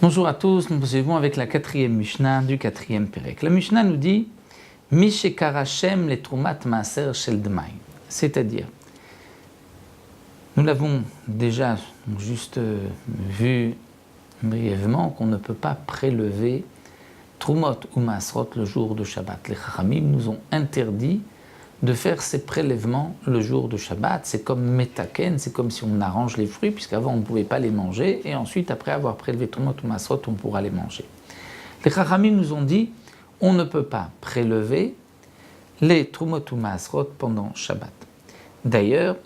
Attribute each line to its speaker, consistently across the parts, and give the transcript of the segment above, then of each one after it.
Speaker 1: Bonjour à tous, nous poursuivons avec la 4e Mishnah du 4e Pérek. La Mishnah nous dit Mi shekar Hashem le trumat maaser shel dmai, c'est-à-dire, nous l'avons déjà juste vu brièvement qu'on ne peut pas prélever trumot ou maasrot le jour de Shabbat. Les Chachamim nous ont interdit de faire ces prélèvements le jour de Shabbat. C'est comme metaken, c'est comme si on arrange les fruits, puisqu'avant on ne pouvait pas les manger, et ensuite, après avoir prélevé trumot ou maasrot, on pourra les manger. Les Chachamim nous ont dit, on ne peut pas prélever les trumot ou maasrot pendant Shabbat. D'ailleurs,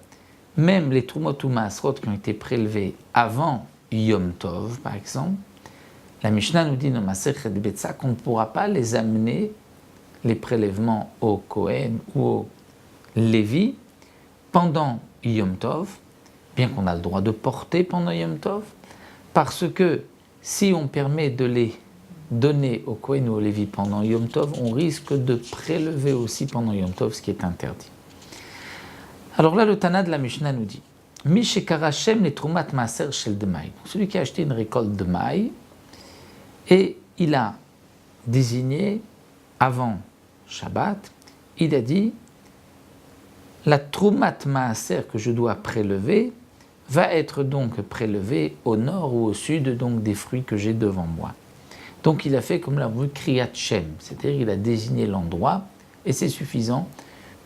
Speaker 1: même les trumot ou maasrot qui ont été prélevés avant Yom Tov, par exemple, la Mishnah nous dit dans Masechet Betsa qu'on ne pourra pas les amener, les prélèvements au Kohen ou au Lévi, pendant Yom Tov, bien qu'on a le droit de porter pendant Yom Tov, parce que si on permet de les donner au Kohen ou au Lévi pendant Yom Tov, on risque de prélever aussi pendant Yom Tov, ce qui est interdit. Alors là, le Tana de la Mishnah nous dit Mi shekar Hashem le trumat maaser shel dmai. Celui qui a acheté une récolte de maïs, et il a désigné avant Shabbat, il a dit la trumat maaser que je dois prélever va être donc prélevée au nord ou au sud donc des fruits que j'ai devant moi. Donc il a fait comme l'a vu Kriyat Shem, c'est-à-dire il a désigné l'endroit et c'est suffisant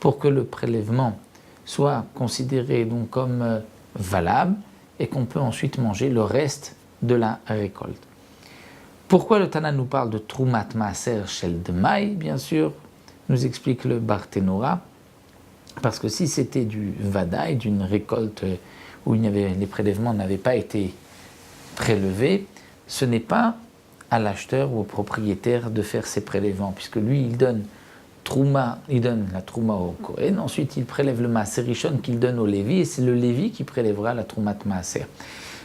Speaker 1: pour que le prélèvement soit considéré donc comme valable et qu'on peut ensuite manger le reste de la récolte. Pourquoi le Tana nous parle de Trumat Maaser Shel Dmai, bien sûr, nous explique le Barthénora, parce que si c'était du Vadaï, d'une récolte où les prélèvements n'avaient pas été prélevés, ce n'est pas à l'acheteur ou au propriétaire de faire ces prélèvements, puisque lui, il donne la Trouma au Kohen, ensuite il prélève le Maaser Rishon qu'il donne au Lévi, et c'est le Lévi qui prélèvera la Trumat Maaser.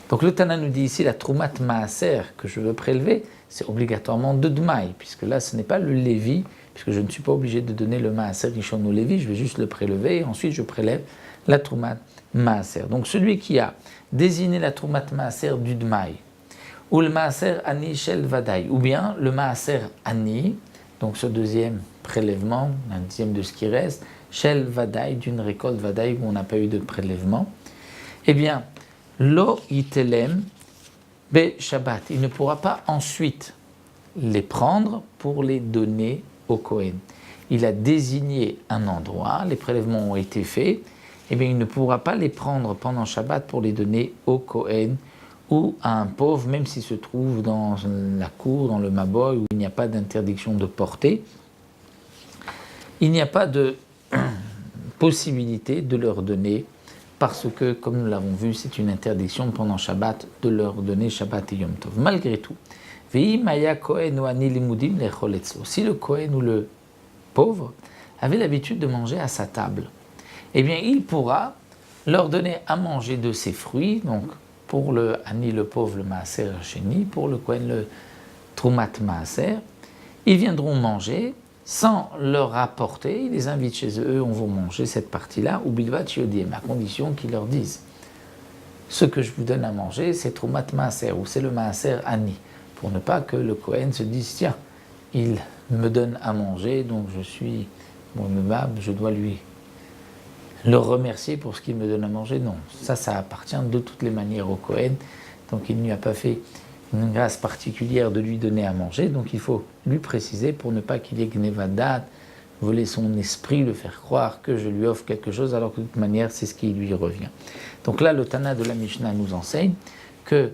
Speaker 1: Donc le Tana nous dit ici, la Trumat Maaser que je veux prélever, c'est obligatoirement de Dmaï, puisque là ce n'est pas le Lévi, puisque je ne suis pas obligé de donner le Maaser Rishon au Lévi, je vais juste le prélever, et ensuite je prélève la Trumat Maaser. Donc celui qui a désigné la Trumat Maaser du Dmaï, ou le Maaser Ani Shel Vadaï, ou bien le Maaser Ani, donc ce deuxième prélèvement, un dixième de ce qui reste, Shel Vadaï, d'une récolte Vadaï où on n'a pas eu de prélèvement, eh bien, Lo Yitelem Be Shabbat, il ne pourra pas ensuite les prendre pour les donner au Kohen. Il a désigné un endroit, les prélèvements ont été faits, eh bien il ne pourra pas les prendre pendant Shabbat pour les donner au Kohen ou à un pauvre, même s'il se trouve dans la cour, dans le Maboy, où il n'y a pas d'interdiction de porter. Il n'y a pas de possibilité de leur donner, parce que, comme nous l'avons vu, c'est une interdiction pendant Shabbat de leur donner Shabbat et Yom Tov. Malgré tout, si le Kohen ou le pauvre avait l'habitude de manger à sa table, eh bien il pourra leur donner à manger de ses fruits, donc pour le Ani, le pauvre, le Maaser Sheni, pour le Kohen, le Trumat Maaser. Ils viendront manger sans leur apporter, ils les invitent chez eux, on va manger cette partie-là, ou bilvat yodiem, à condition qu'ils leur disent ce que je vous donne à manger, c'est Trumat Maaser, ou c'est le Maaser Ani, pour ne pas que le Kohen se dise, tiens, il me donne à manger, donc je suis Mebab, je dois lui le remercier pour ce qu'il me donne à manger. Non, ça appartient de toutes les manières au Kohen, donc il ne lui a pas fait une grâce particulière de lui donner à manger, donc il faut lui préciser pour ne pas qu'il y ait gnevadat, voler son esprit, le faire croire que je lui offre quelque chose, alors que de toute manière c'est ce qui lui revient. Donc là, le Tana de la Mishnah nous enseigne que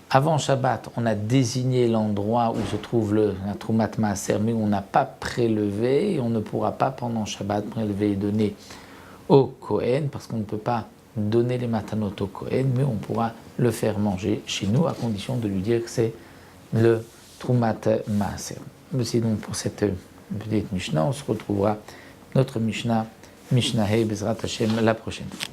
Speaker 1: avant Shabbat, on a désigné l'endroit où se trouve la Trumat Maaser, mais on n'a pas prélevé, et on ne pourra pas pendant Shabbat prélever et donner au Kohen, parce qu'on ne peut pas donner les matanot au Kohen, mais on pourra le faire manger chez nous, à condition de lui dire que c'est le Trumat Maaser. Voici donc pour cette petite Mishnah, on se retrouvera notre Mishnah Hey Bezrat Hashem la prochaine fois.